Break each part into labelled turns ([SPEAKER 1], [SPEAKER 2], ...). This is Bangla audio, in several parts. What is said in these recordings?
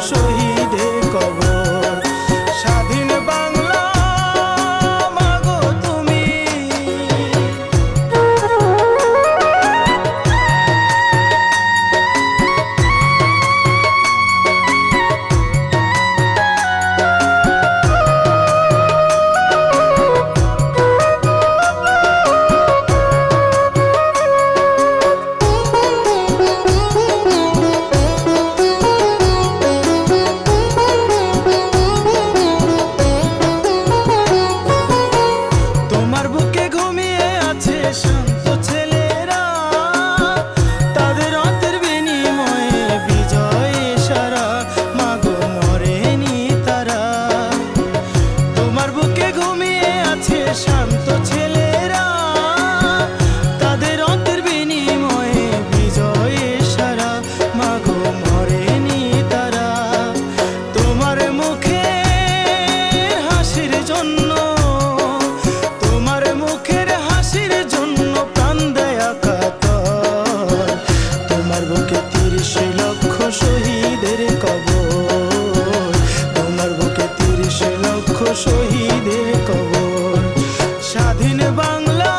[SPEAKER 1] শহীদের কবর। স্বাধীন বাংলা মাগো তুমি, শান্ত ছেলেরা তাদের রক্তের বিনিময়ে বিজয় সারা মাগো মরেনি তারা। তোমার বুকে ঘুমিয়ে আছে শান্ত ছেলেরা তাদের রক্তের বিনিময়ে বিজয় সারা মাগো মরেনি তারা। তোমার মুখে হাসির জন্য, তোমার মুখের হাসির জন্য প্রাণ দেয়া কাতর। তোমার বুকে ৩০ লক্ষ শহীদের কবর, তোমার বুকে ৩০ লক্ষ শহীদের কবর। স্বাধীন বাংলা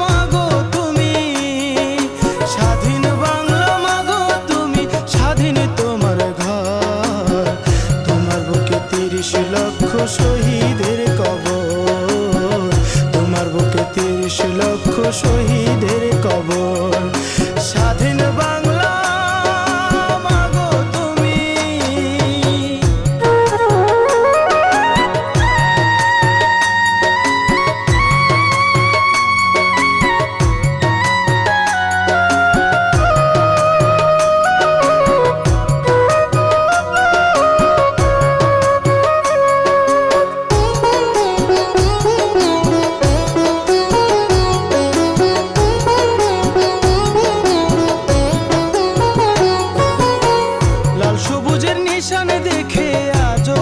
[SPEAKER 1] মাগো তুমি, স্বাধীন বাংলা মাগো তুমি, স্বাধীন তোমার ঘর। তোমার বুকে ৩০ লক্ষ শহীদের কবর, তোমার বুকে ৩০ লক্ষ শহীদের কবর। স্বাধীন বাংলা মাগো তুমি। সবুজের নিশান দেখে আজও